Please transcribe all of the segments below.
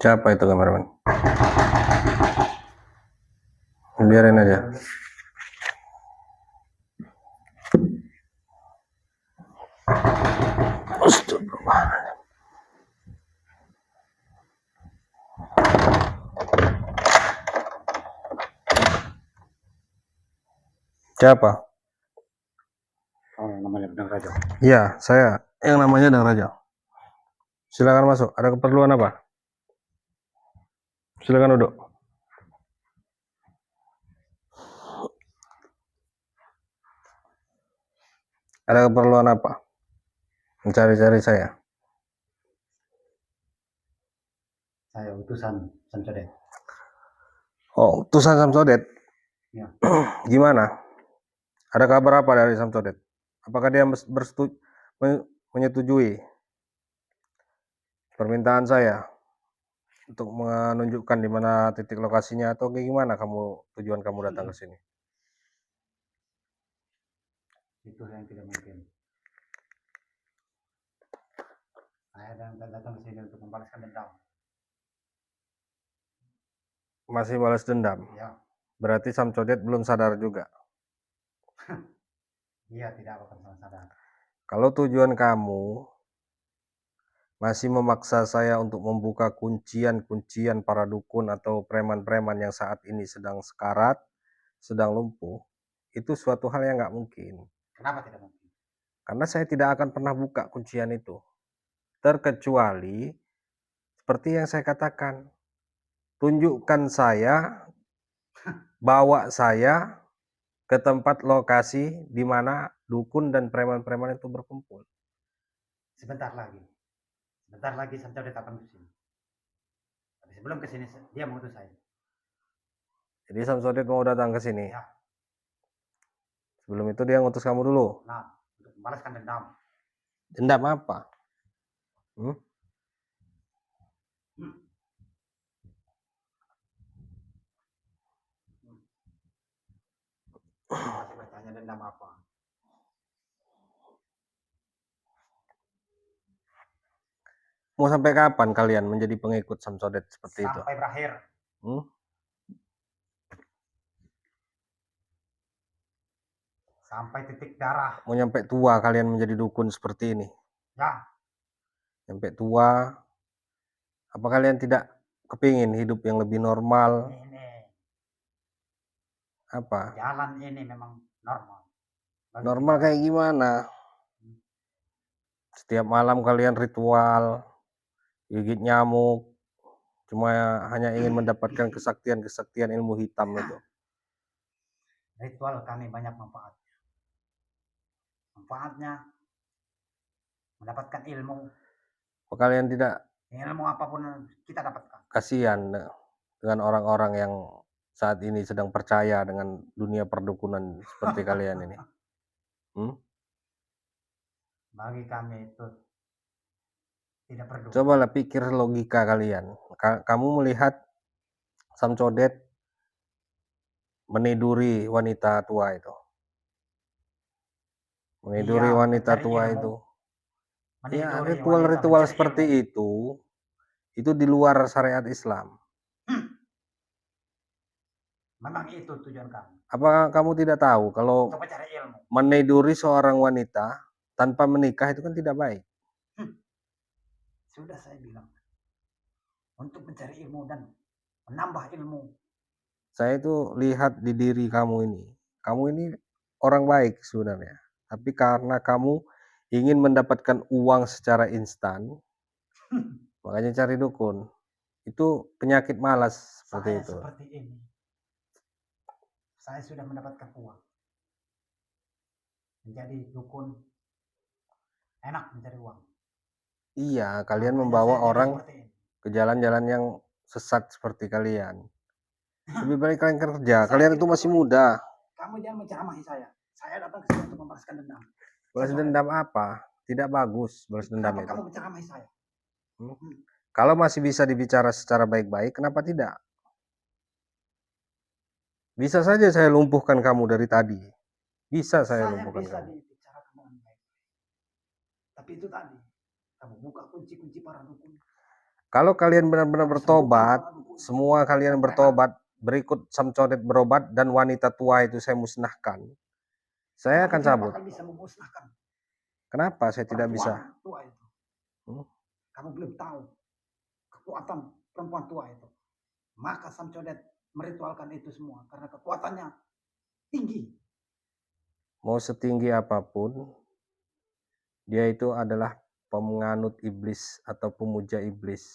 Siapa itu kameramen? Biarin aja. Astagfirullahaladzim. Siapa? Oh, yang namanya Dang Raja. Iya, saya yang namanya Dang Raja. Silakan masuk. Ada keperluan apa? Silakan duduk. Ada keperluan apa? Mencari-cari saya. Saya utusan Samsodet. Oh, utusan Samsodet. Ya. Gimana? Ada kabar apa dari Samsodet? Apakah dia menyetujui permintaan saya untuk menunjukkan di mana titik lokasinya atau gimana tujuan kamu datang ke sini? Itu yang tidak mungkin. Saya datang ke sini untuk membalaskan dendam. Masih balas dendam? Ya. Berarti Samsodet belum sadar juga. Iya, tidak akan sadar. Kalau tujuan kamu masih memaksa saya untuk membuka kuncian-kuncian para dukun atau preman-preman yang saat ini sedang sekarat, sedang lumpuh, itu suatu hal yang nggak mungkin. Kenapa tidak mungkin? Karena saya tidak akan pernah buka kuncian itu. Terkecuali, seperti yang saya katakan, tunjukkan saya, bawa saya ke tempat lokasi di mana dukun dan preman-preman itu berkumpul. Sebentar lagi Samsodet datang ke sini. Tapi sebelum ke sini dia mengutus saya. Jadi Samsodet mau datang ke sini. Ya. Sebelum itu dia ngutus kamu dulu. Nah, untuk membalaskan dendam. Dendam apa? Masih bertanya dendam apa? Mau sampai kapan kalian menjadi pengikut Samsodet seperti itu? Sampai berakhir. Sampai titik darah. Mau nyampe tua kalian menjadi dukun seperti ini? Ya. Nyampe tua, apa kalian tidak kepingin hidup yang lebih normal? Ini. Apa? Jalan ini memang normal. Normal kayak gimana? Setiap malam kalian ritual, gigit nyamuk, cuma hanya ingin mendapatkan kesaktian ilmu hitam itu. Ritual kami banyak manfaatnya. Manfaatnya mendapatkan ilmu. Kalian tidak Ilmu apapun kita dapatkan. kasihan dengan orang-orang yang saat ini sedang percaya dengan dunia perdukunan seperti kalian ini? Bagi kami itu tidak perlu. Cobalah pikir logika kalian. Kamu melihat Samsodet meniduri wanita tua itu. Meniduri wanita tua itu. Ya, ritual-ritual seperti itu di luar syariat Islam. Memang itu tujuan kami. Apa kamu tidak tahu kalau meniduri seorang wanita tanpa menikah itu kan tidak baik? Sudah saya bilang. Untuk mencari ilmu dan menambah ilmu. Saya itu lihat di diri kamu ini. Kamu ini orang baik sebenarnya. Tapi karena kamu ingin mendapatkan uang secara instan, makanya cari dukun. Itu penyakit malas seperti itu. Seperti ini. Saya sudah mendapatkan uang. Menjadi dukun enak mencari uang. Iya, kalian membawa orang ke jalan-jalan yang sesat seperti kalian. Lebih baik kalian kerja. Kalian itu masih muda. Kamu jangan menceramahi saya. Saya datang ke sini untuk membalaskan dendam. Balas dendam apa? Tidak bagus balas dendam itu. Kamu menceramahi saya? Kalau masih bisa dibicara secara baik-baik, kenapa tidak? Bisa saja saya lumpuhkan kamu dari tadi. Bisa saya Saya lumpuhkan bisa kamu. dibicarakan dengan baik. Tapi itu tadi, kamu buka kunci-kunci para dukun. Kalau kalian benar-benar Kamu bertobat, sembuhkan para dukun. semua kalian bertobat, berikut Samcodet berobat dan wanita tua itu saya musnahkan, saya Kamu akan tidak cabut. bakal bisa memusnahkan Kenapa saya tidak bisa? perempuan tua itu. Hmm? Kamu belum tahu kekuatan perempuan tua itu. Maka Samcodet meritualkan itu semua karena kekuatannya tinggi. Mau setinggi apapun, dia itu adalah penganut iblis atau pemuja iblis.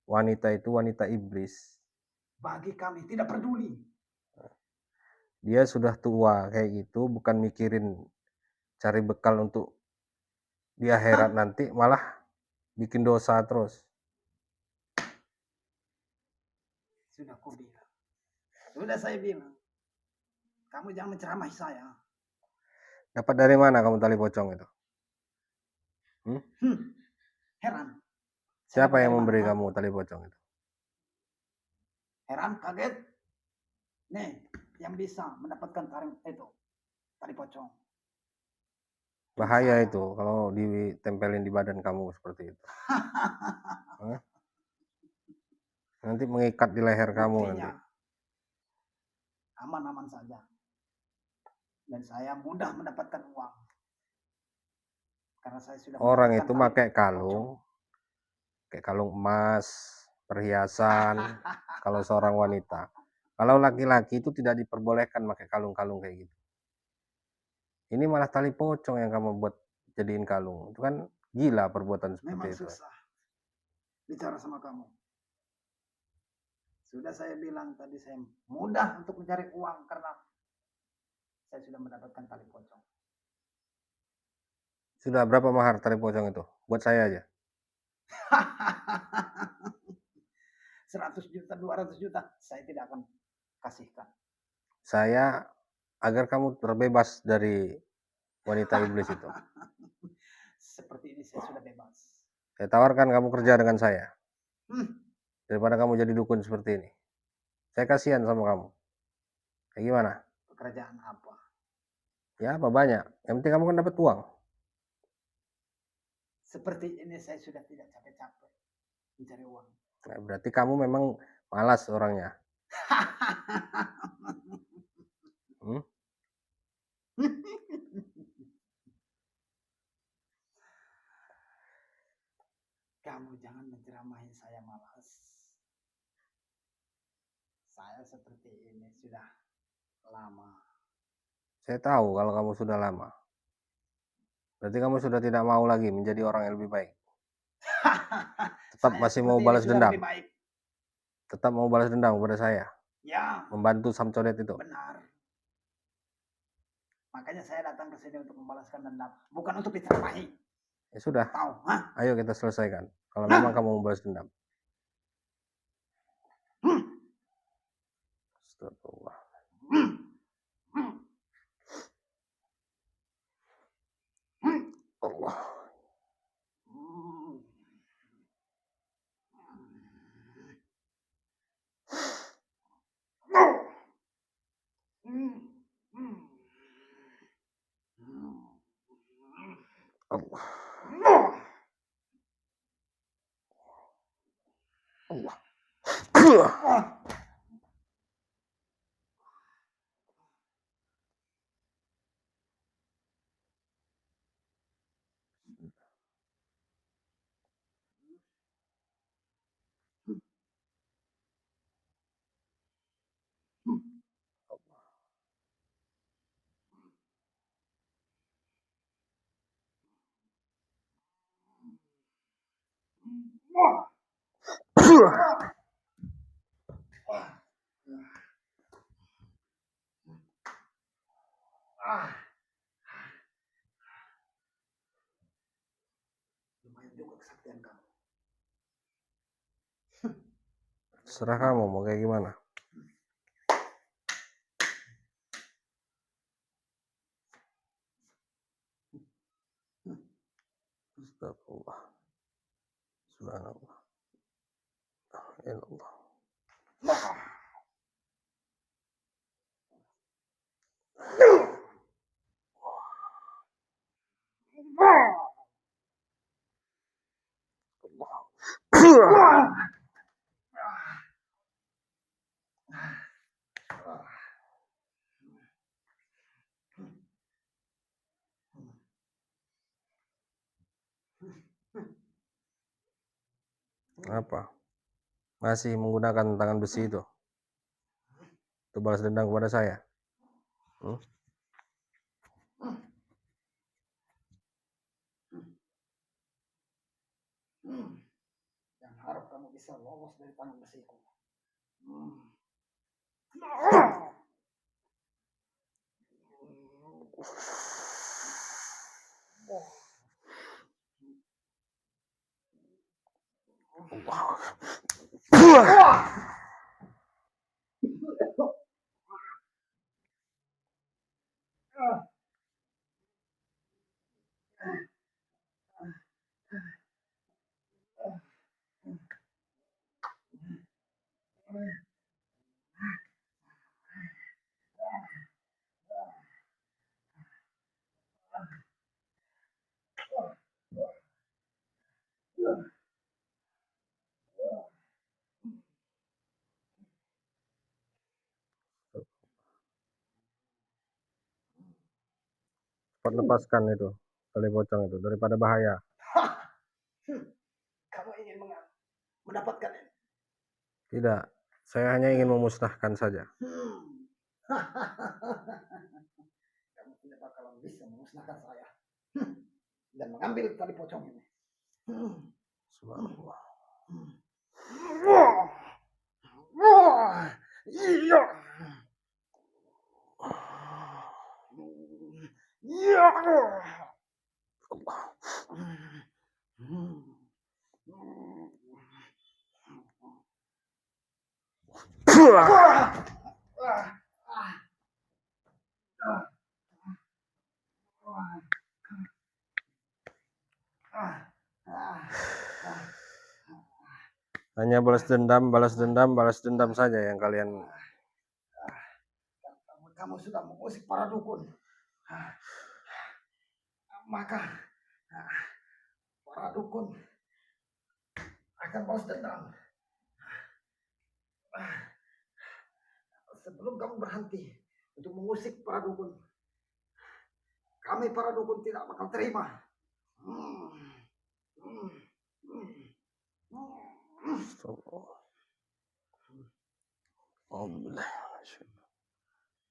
Wanita itu wanita iblis. Bagi kami tidak peduli. Dia sudah tua kayak gitu, bukan mikirin cari bekal untuk di akhirat nanti, malah bikin dosa terus. Sudah aku bilang. Sudah saya bilang. Kamu jangan menceramahi saya. Dapat dari mana kamu tali pocong itu? Heran. Siapa Saya yang dapat memberi dari mana? kamu tali pocong itu? Heran, kaget. Nih, yang bisa mendapatkan tali pocong. Bahaya Saya. itu kalau ditempelin di badan kamu seperti itu. Nanti mengikat di leher kamu nanti. Buktinya aman-aman saja. Dan saya mudah mendapatkan uang. Karena saya sudah Orang mendapatkan itu tali pakai pocong. kayak kalung emas, perhiasan, kalau seorang wanita. Kalau laki-laki itu tidak diperbolehkan pakai kalung-kalung kayak gitu. Ini malah tali pocong yang kamu buat jadiin kalung. Itu kan gila perbuatan seperti Memang itu. susah bicara sama kamu. Sudah saya bilang tadi, saya mudah untuk mencari uang karena saya sudah mendapatkan tali pocong. Sudah berapa mahar tali pocong itu? Buat saya aja. 100 juta, 200 juta, saya tidak akan kasihkan. Saya agar kamu terbebas dari wanita iblis itu. Seperti ini saya sudah bebas. Saya tawarkan kamu kerja dengan saya. Hmm, Daripada kamu jadi dukun seperti ini. Saya kasihan sama kamu. Kayak gimana? pekerjaan apa? Ya apa banyak. Yang penting kamu kan dapat uang. Seperti ini saya sudah tidak capek-capek mencari uang. Nah, berarti kamu memang malas orangnya. Hmm? Kamu jangan menceramahi saya malas. Saya seperti ini sudah lama. Saya tahu kalau kamu sudah lama. Berarti kamu sudah tidak mau lagi menjadi orang yang lebih baik. Tetap Saya masih mau seperti ini balas sudah dendam. lebih baik. Tetap mau balas dendam kepada saya. Ya, Membantu Samcodet itu. benar. Makanya saya datang ke sini untuk membalaskan dendam, bukan untuk diceramahi. Ya sudah. Tahu? Hah? Ayo kita selesaikan. Kalau memang kamu mau balas dendam. Astagfirullah. Allah. Allah. Allah. Lumayan juga kesaktian kamu. Serah kamu mau kayak gimana. Astagfirullah. Subhanallah. Ya Allah. Apa? Masih menggunakan tangan besi itu? Itu balas dendam kepada saya? Yang harap kamu bisa lolos dari tangan besiku. Cepat lepaskan itu tali pocong itu daripada bahaya. Kamu ingin mendapatkan ini? Tidak, saya hanya ingin memusnahkan saja. Kamu tidak bakalan bisa memusnahkan saya dan mengambil tali pocong ini. Subhanallah. Iya. Iya. Hanya balas dendam, balas dendam, balas dendam saja yang kalian. Kamu sudah mengusik para dukun, maka para dukun akan balas dendam. Sebelum kamu berhenti untuk mengusik para dukun, kami para dukun tidak bakal terima.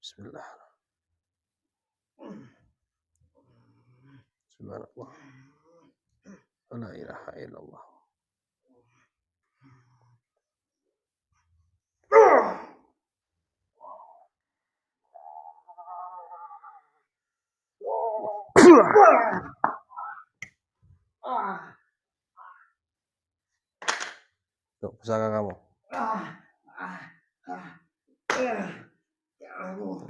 Bismillah. Subhanallah. La ilaha illallah. Tuh, pusaka kamu.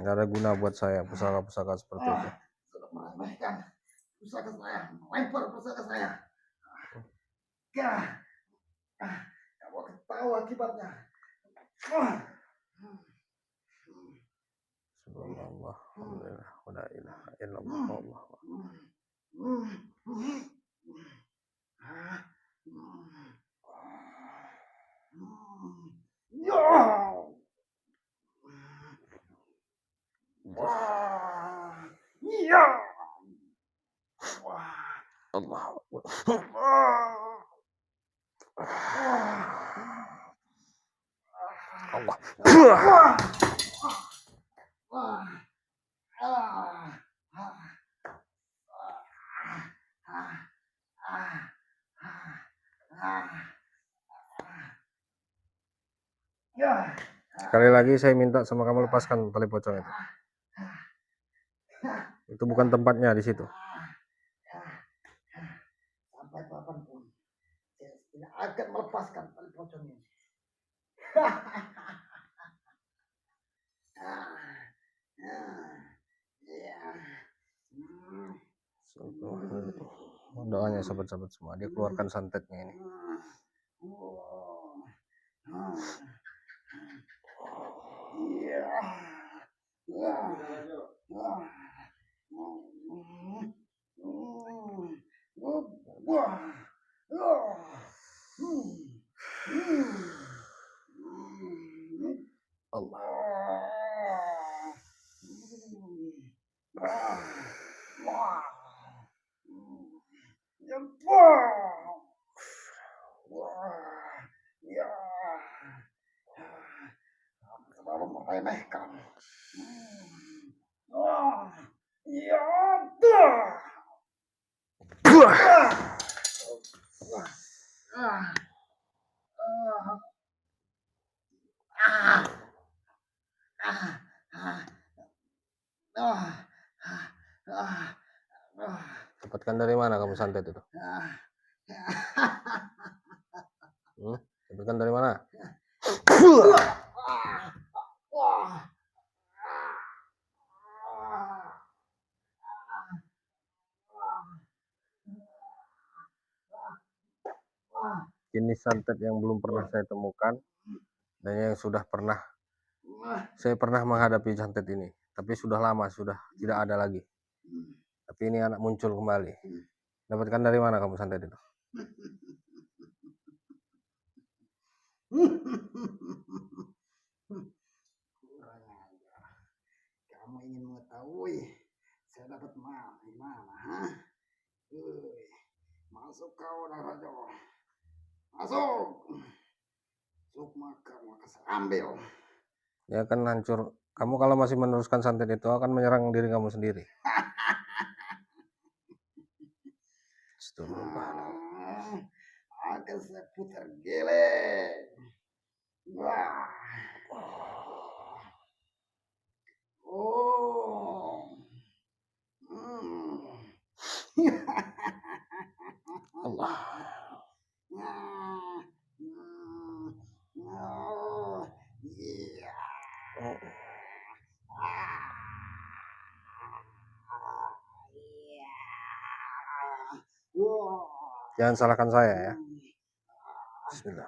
Nggak ada guna buat saya pusaka-pusaka seperti itu. Sudah meremehkan pusaka saya, melempar pusaka saya. Kamu akan tahu akibatnya. Subhanallah, alhamdulillah, la ilaha illallah, Allah. Allah. Allah. Sekali lagi saya minta sama kamu lepaskan tali pocong itu. Itu bukan tempatnya di situ. Sampai kapanpun saya tidak akan melepaskan tali pocong ini. Doanya sahabat-sahabat semua, dia keluarkan santetnya ini. Allah. meremehkan. Ya dah. Dapatkan dari mana kamu santet itu? Dapatkan dari mana? Jenis santet yang belum pernah saya temukan dan yang saya pernah menghadapi santet ini, tapi sudah lama, sudah tidak ada lagi. Tapi ini anak muncul kembali. Dapatkan dari mana kamu santet itu? Kamu ingin mengetahui saya dapat di mana? Masuk kau Narajo. Masuk. Sukma kamu akan saya ambil. Ya akan hancur. Kamu kalau masih meneruskan santet itu akan menyerang diri kamu sendiri. Akan saya putar geleng. Wah. Oh. Allah. Jangan salahkan saya ya. Bismillah.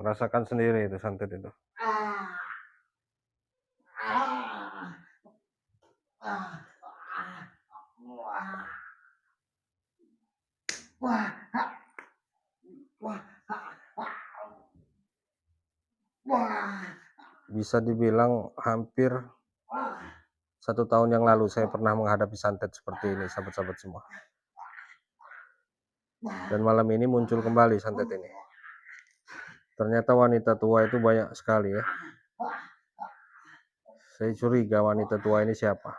Rasakan sendiri itu santet itu. Bisa dibilang hampir 1 tahun yang lalu saya pernah menghadapi santet seperti ini, sahabat-sahabat semua. Dan malam ini muncul kembali santet ini. Ternyata wanita tua itu banyak sekali ya. Saya curiga wanita tua ini siapa.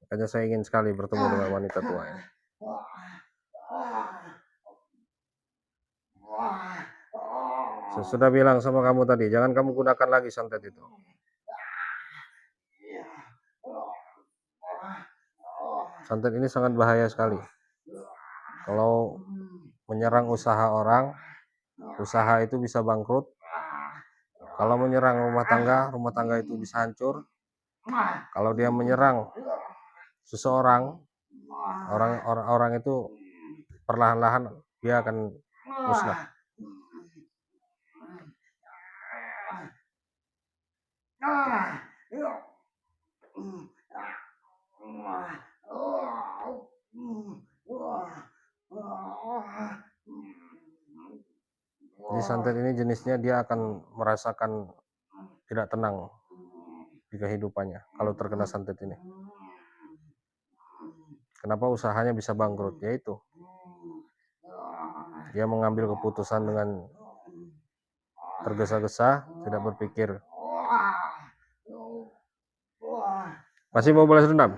Makanya saya ingin sekali bertemu dengan wanita tua ini. Saya sudah bilang sama kamu tadi, jangan kamu gunakan lagi santet itu. Santet ini sangat bahaya sekali. Kalau menyerang usaha orang, usaha itu bisa bangkrut. Kalau menyerang rumah tangga itu bisa hancur. Kalau dia menyerang seseorang, orang itu perlahan-lahan dia akan musnah. Jadi santet ini jenisnya dia akan merasakan tidak tenang di kehidupannya kalau terkena santet ini. Kenapa usahanya bisa bangkrut? Yaitu dia mengambil keputusan dengan tergesa-gesa, tidak berpikir. Masih mau balas dendam?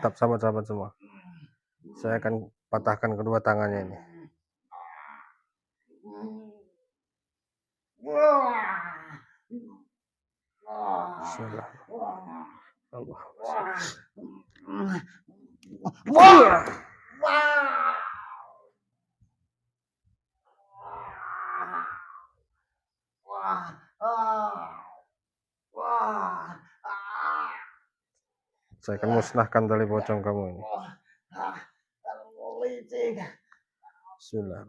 Tetap sahabat-sahabat semua. Saya akan patahkan kedua tangannya ini. Bismillah. Allah. Saya akan musnahkan tali pocong kamu ini. Bismillah.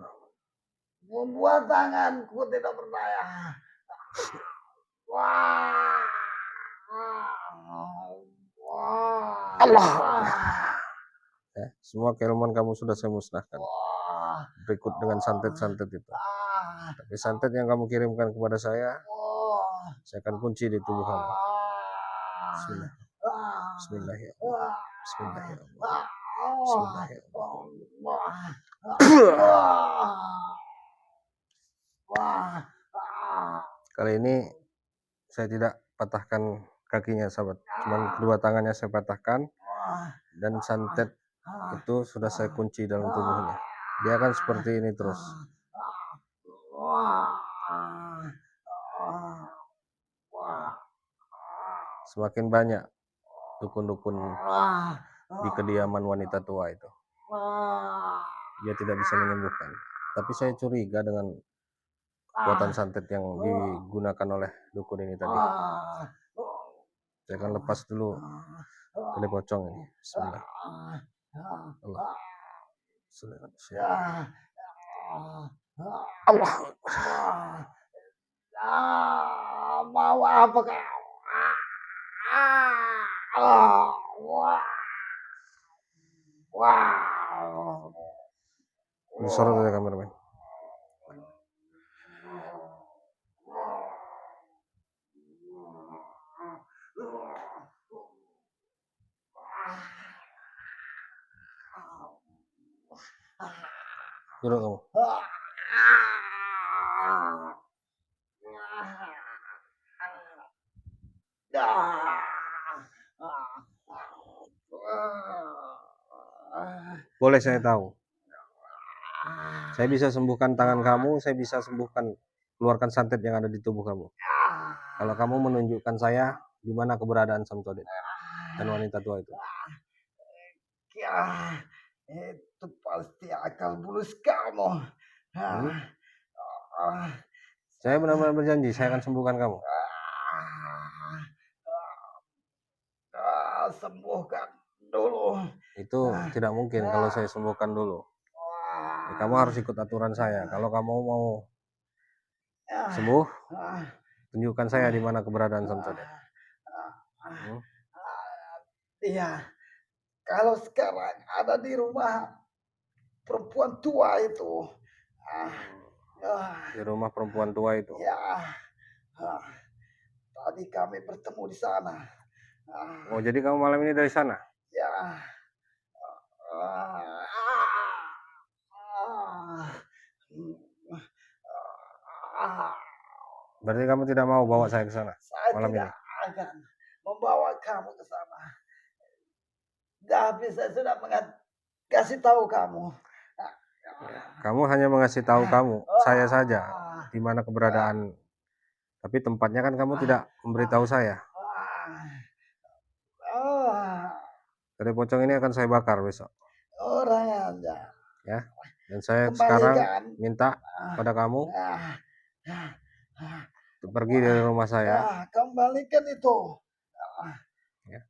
Membuat tanganku tidak berdaya. Allah. Ya, semua keilmuan kamu sudah saya musnahkan. berikut dengan santet-santet itu. Tapi santet yang kamu kirimkan kepada saya akan kunci di tubuh kamu. Bismillah. Bismillah ya Allah. Bismillah ya Allah. Bismillah ya Allah. Kali ini saya tidak patahkan kakinya, sahabat. Cuman kedua tangannya saya patahkan dan santet itu sudah saya kunci dalam tubuhnya. Dia akan seperti ini terus. Semakin banyak dukun-dukun di kediaman wanita tua itu, dia tidak bisa menyembuhkan. Tapi saya curiga dengan kekuatan santet yang digunakan oleh dukun ini tadi. Saya akan lepas dulu tali pocong ini. Bismillah. Allah. Allah. Mau apa kau? Disorot oleh kameramen. Duduk kamu. Boleh saya tahu? Saya bisa sembuhkan tangan kamu, saya bisa sembuhkan, keluarkan santet yang ada di tubuh kamu. Kalau kamu menunjukkan saya di mana keberadaan Samsudin dan wanita tua itu. Ya, itu pasti akal bulus kamu. Saya benar-benar berjanji, saya akan sembuhkan kamu. Sembuhkan dulu. Itu tidak mungkin kalau saya sembuhkan dulu. Ya, kamu harus ikut aturan saya. Kalau kamu mau sembuh, tunjukkan saya di mana keberadaan Samsudin. Iya, kalau sekarang ada di rumah perempuan tua itu. Di rumah perempuan tua itu. Ya, tadi kami bertemu di sana. Oh, jadi kamu malam ini dari sana? Ya. Berarti kamu tidak mau bawa saya ke sana malam ini? Saya tidak akan membawa kamu ke sana. Tapi saya sudah kasih tahu kamu. Kamu hanya mengasih tahu saya saja di mana keberadaan, tapi tempatnya kan kamu tidak memberitahu saya. Tali pocong ini akan saya bakar besok. Orang aja. Ya. Dan saya sekarang minta pada kamu untuk pergi dari rumah saya. Kembalikan itu. Ya.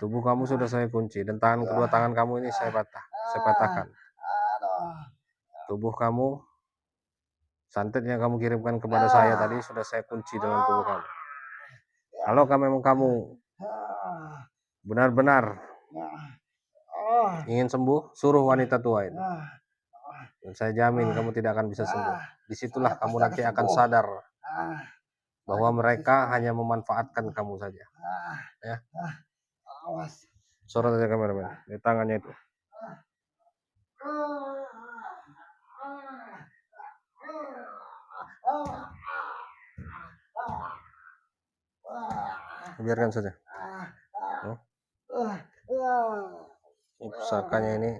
Tubuh kamu sudah saya kunci dan kedua tangan kamu ini saya patahkan. Tubuh kamu, santet yang kamu kirimkan kepada saya tadi sudah saya kunci dalam tubuh kamu. Kalau memang kamu benar-benar ingin sembuh, suruh wanita tua itu. Dan saya jamin kamu tidak akan bisa sembuh. Disitulah kamu nanti akan sadar bahwa mereka hanya memanfaatkan kamu saja. Ya. Sorot aja kameramen, di tangannya itu. Biarkan saja. Ini pusakanya ini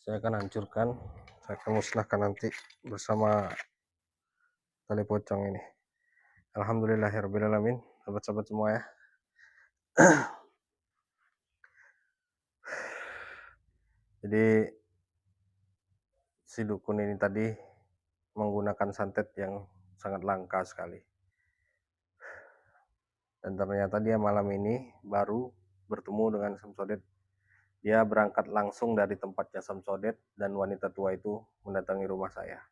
saya akan hancurkan, saya akan musnahkan nanti bersama tali pocong ini. Alhamdulillahirrabbilalamin, sahabat-sahabat semua ya. Jadi si dukun ini tadi menggunakan santet yang sangat langka sekali. Dan ternyata dia malam ini baru bertemu dengan Samsudin. Dia berangkat langsung dari tempatnya Samsudin dan wanita tua itu mendatangi rumah saya.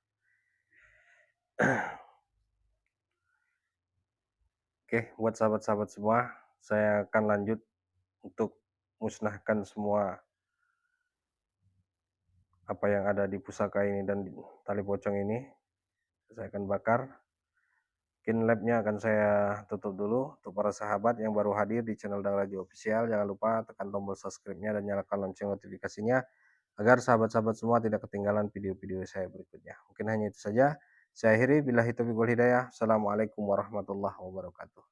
Oke, buat sahabat-sahabat semua, saya akan lanjut untuk musnahkan semua apa yang ada di pusaka ini dan di tali pocong ini. Saya akan bakar. Mungkin labnya akan saya tutup dulu. Untuk para sahabat yang baru hadir di channel Dang Rajo Official, jangan lupa tekan tombol subscribe-nya dan nyalakan lonceng notifikasinya agar sahabat-sahabat semua tidak ketinggalan video-video saya berikutnya. Mungkin hanya itu saja. Saya akhiri, billahi taufiq wal hidayah. Assalamualaikum warahmatullahi wabarakatuh.